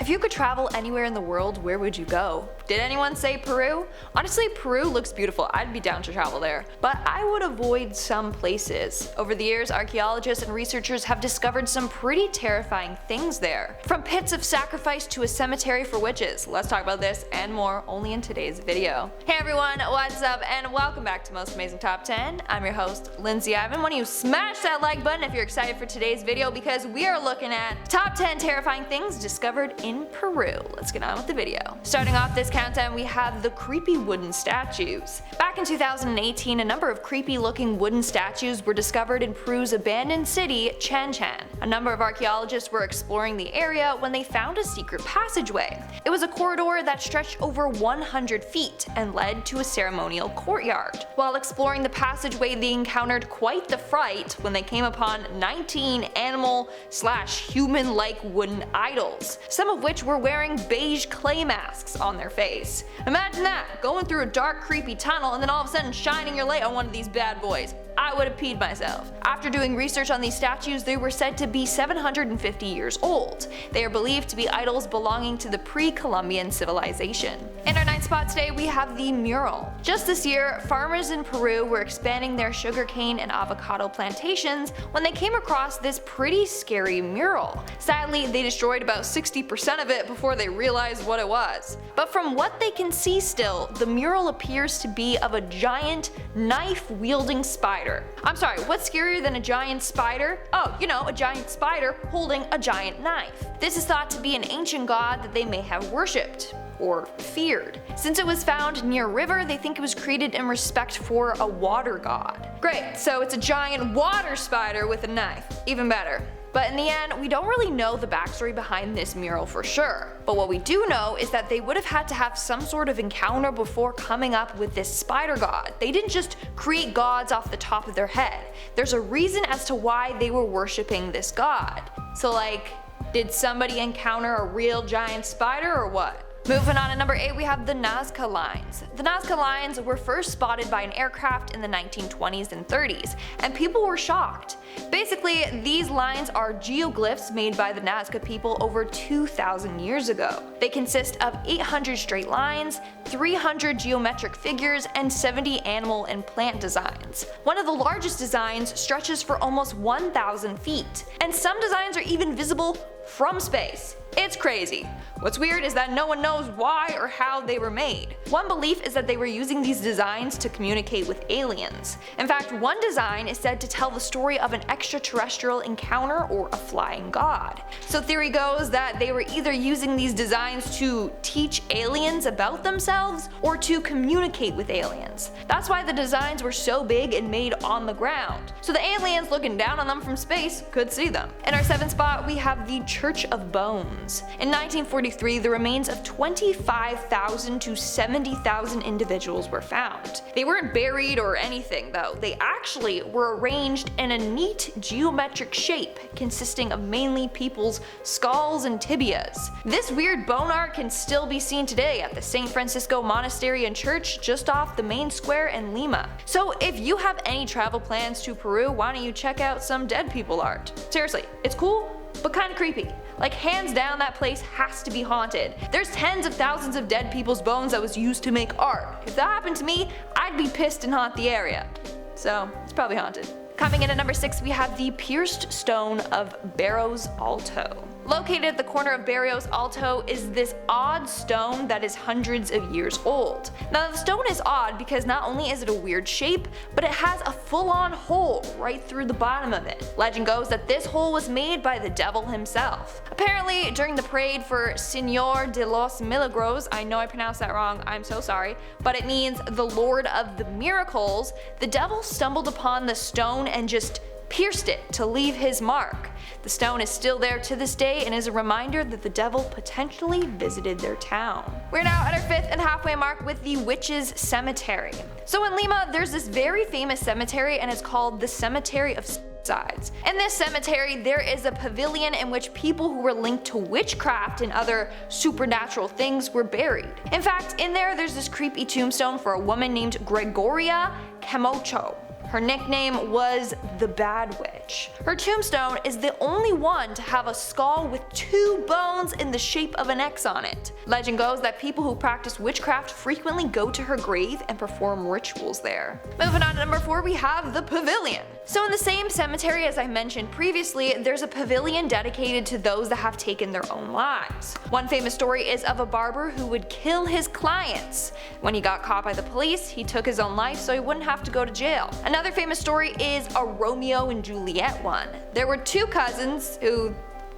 If you could travel anywhere in the world, where would you go? Did anyone say Peru? Honestly, Peru looks beautiful. I'd be down to travel there. But I would avoid some places. Over the years, archaeologists and researchers have discovered some pretty terrifying things there. From pits of sacrifice to a cemetery for witches. Let's talk about this and more only in today's video. Hey everyone, what's up and welcome back to Most Amazing Top 10. I'm your host, Lindsay Ivan. Why don't you smash that like button if you're excited for today's video because we are looking at top 10 terrifying things discovered in Peru. Let's get on with the video. Starting off this countdown, we have the creepy wooden statues. Back in 2018, a number of creepy looking wooden statues were discovered in Peru's abandoned city, Chanchan. A number of archaeologists were exploring the area when they found a secret passageway. It was a corridor that stretched over 100 feet and led to a ceremonial courtyard. While exploring the passageway, they encountered quite the fright when they came upon 19 animal/human-like wooden idols, some of which were wearing beige clay masks on their face. Imagine that, going through a dark creepy tunnel and then all of a sudden shining your light on one of these bad boys. I would have peed myself. After doing research on these statues, they were said to be 750 years old. They are believed to be idols belonging to the pre-Columbian civilization. In our ninth spot today, we have the Mural. Just this year, farmers in Peru were expanding their sugarcane and avocado plantations when they came across this pretty scary mural. Sadly, they destroyed about 60% of it before they realized what it was. But from what they can see still, the mural appears to be of a giant knife-wielding spider. I'm sorry, what's scarier than a giant spider? Oh, you know, a giant spider holding a giant knife. This is thought to be an ancient god that they may have worshipped or feared. Since it was found near a river, they think it was created in respect for a water god. Great, so it's a giant water spider with a knife. Even better. But in the end, we don't really know the backstory behind this mural for sure. But what we do know is that they would have had to have some sort of encounter before coming up with this spider god. They didn't just create gods off the top of their head. There's a reason as to why they were worshipping this god. So like, did somebody encounter a real giant spider or what? Moving on to number 8, we have the Nazca Lines. The Nazca Lines were first spotted by an aircraft in the 1920s and 30s, and people were shocked. Basically, these lines are geoglyphs made by the Nazca people over 2,000 years ago. They consist of 800 straight lines, 300 geometric figures, and 70 animal and plant designs. One of the largest designs stretches for almost 1,000 feet, and some designs are even visible from space. It's crazy. What's weird is that no one knows why or how they were made. One belief is that they were using these designs to communicate with aliens. In fact, one design is said to tell the story of an extraterrestrial encounter or a flying god. So theory goes that they were either using these designs to teach aliens about themselves or to communicate with aliens. That's why the designs were so big and made on the ground, so the aliens looking down on them from space could see them. In our seventh spot, we have the Church of Bones. In 1943, the remains of 25,000 to 70,000 individuals were found. They weren't buried or anything though, they actually were arranged in a neat geometric shape consisting of mainly people's skulls and tibias. This weird bone art can still be seen today at the St. Francisco Monastery and Church just off the main square in Lima. So if you have any travel plans to Peru, why don't you check out some dead people art? Seriously, it's cool, but kinda creepy. Like hands down, that place has to be haunted. There's tens of thousands of dead people's bones that was used to make art. If that happened to me, I'd be pissed and haunt the area. So it's probably haunted. Coming in at number 6, we have the pierced stone of Barrios Alto. Located at the corner of Barrios Alto is this odd stone that is hundreds of years old. Now the stone is odd because not only is it a weird shape, but it has a full-on hole right through the bottom of it. Legend goes that this hole was made by the devil himself. Apparently, during the parade for Señor de los Milagros, I know I pronounced that wrong, I'm so sorry, but it means the Lord of the Miracles, the devil stumbled upon the stone and just pierced it to leave his mark. The stone is still there to this day and is a reminder that the devil potentially visited their town. We're now at our 5th and halfway mark with the Witches Cemetery. So in Lima, there's this very famous cemetery and it's called the Cemetery of Sides. In this cemetery, there is a pavilion in which people who were linked to witchcraft and other supernatural things were buried. In fact, in there's this creepy tombstone for a woman named Gregoria Camacho. Her nickname was the Bad Witch. Her tombstone is the only one to have a skull with 2 bones in the shape of an X on it. Legend goes that people who practice witchcraft frequently go to her grave and perform rituals there. Moving on to number 4, we have the Pavilion. So in the same cemetery as I mentioned previously, there's a pavilion dedicated to those that have taken their own lives. One famous story is of a barber who would kill his clients. When he got caught by the police, he took his own life so he wouldn't have to go to jail. Another famous story is a Romeo and Juliet one. There were 2 cousins who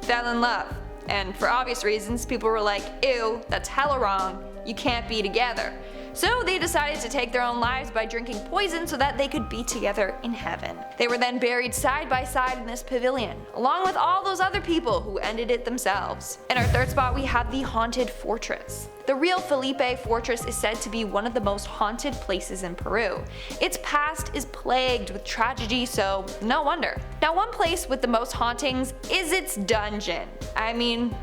fell in love, and for obvious reasons, people were like, ew, that's hella wrong, you can't be together. So they decided to take their own lives by drinking poison so that they could be together in heaven. They were then buried side by side in this pavilion, along with all those other people who ended it themselves. In our 3rd spot, we have the Haunted Fortress. The Real Felipe Fortress is said to be one of the most haunted places in Peru. Its past is plagued with tragedy, so no wonder. Now, one place with the most hauntings is its dungeon. I mean,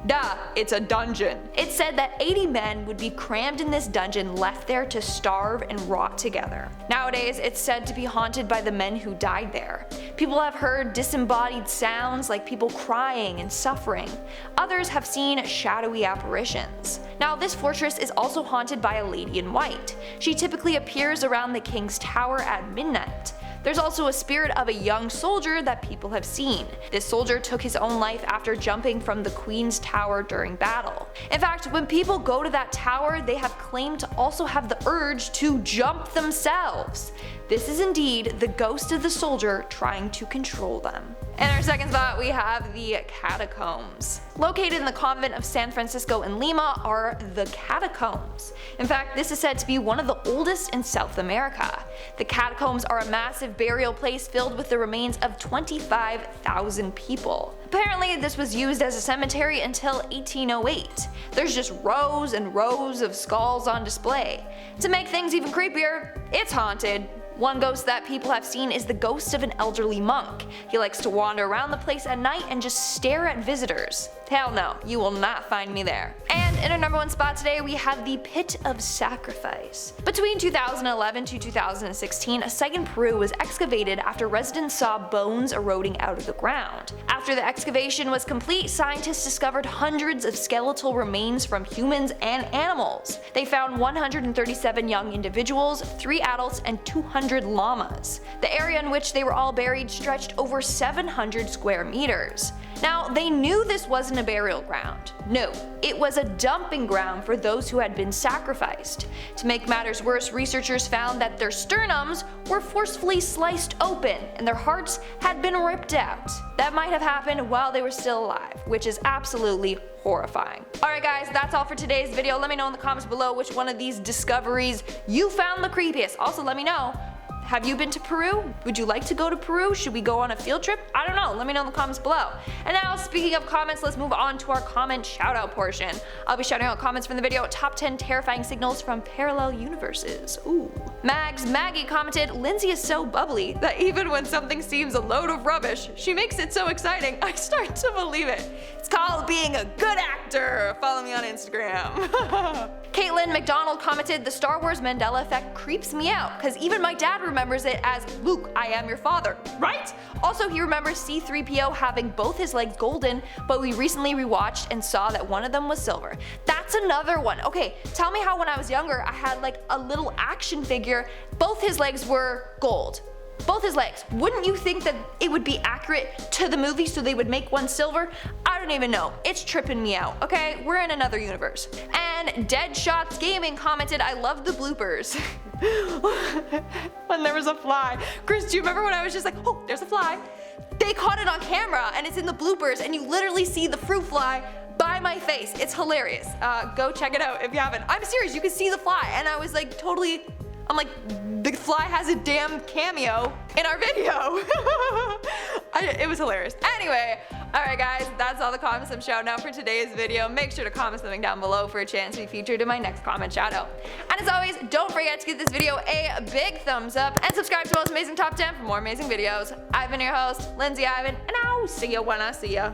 duh, it's a dungeon. It's said that 80 men would be crammed in this dungeon, left there to starve and rot together. Nowadays, it's said to be haunted by the men who died there. People have heard disembodied sounds like people crying and suffering. Others have seen shadowy apparitions. Now, this fortress is also haunted by a lady in white. She typically appears around the king's tower at midnight. There's also a spirit of a young soldier that people have seen. This soldier took his own life after jumping from the Queen's Tower during battle. In fact, when people go to that tower, they have claimed to also have the urge to jump themselves. This is indeed the ghost of the soldier trying to control them. In our 2nd spot, we have the Catacombs. Located in the convent of San Francisco in Lima are the Catacombs. In fact, this is said to be one of the oldest in South America. The Catacombs are a massive burial place filled with the remains of 25,000 people. Apparently, this was used as a cemetery until 1808. There's just rows and rows of skulls on display. To make things even creepier, it's haunted. One ghost that people have seen is the ghost of an elderly monk. He likes to wander around the place at night and just stare at visitors. Hell no, you will not find me there. And in our number 1 spot today, we have the Pit of Sacrifice. Between 2011 to 2016, a site in Peru was excavated after residents saw bones eroding out of the ground. After the excavation was complete, scientists discovered hundreds of skeletal remains from humans and animals. They found 137 young individuals, 3 adults, and 200 llamas. The area in which they were all buried stretched over 700 square meters. Now, they knew this wasn't a burial ground. No, it was a dumping ground for those who had been sacrificed. To make matters worse, researchers found that their sternums were forcefully sliced open and their hearts had been ripped out. That might have happened while they were still alive, which is absolutely horrifying. Alright guys, that's all for today's video. Let me know in the comments below which one of these discoveries you found the creepiest. Also, let me know, have you been to Peru? Would you like to go to Peru? Should we go on a field trip? I don't know, let me know in the comments below. And now, speaking of comments, let's move on to our comment shoutout portion. I'll be shouting out comments from the video, top 10 terrifying signals from parallel universes. Ooh. Maggie commented, Lindsay is so bubbly that even when something seems a load of rubbish, she makes it so exciting, I start to believe it. It's called being a good actor. Follow me on Instagram. Caitlin McDonald commented, the Star Wars Mandela effect creeps me out, cause even my dad remembers it as Luke, I am your father, right? Also, he remembers C-3PO having both his legs golden, but we recently rewatched and saw that one of them was silver. That's another one. Okay, tell me how when I was younger I had like a little action figure, both his legs were gold. Both his legs. Wouldn't you think that it would be accurate to the movie so they would make one silver? I don't even know. It's tripping me out, okay? We're in another universe. And Deadshots Gaming commented, I love the bloopers. When there was a fly. Chris, do you remember when I was just like, oh, there's a fly? They caught it on camera and it's in the bloopers and you literally see the fruit fly by my face. It's hilarious. Go check it out if you haven't. I'm serious, you can see the fly and I was like totally, I'm like, the fly has a damn cameo in our video. It was hilarious. Anyway, alright guys, that's all the comments I'm shouting out for today's video. Make sure to comment something down below for a chance to be featured in my next comment shout out. And as always, don't forget to give this video a big thumbs up and subscribe to Most Amazing Top 10 for more amazing videos. I've been your host, Lindsay Ivan, and I'll see you when I see ya.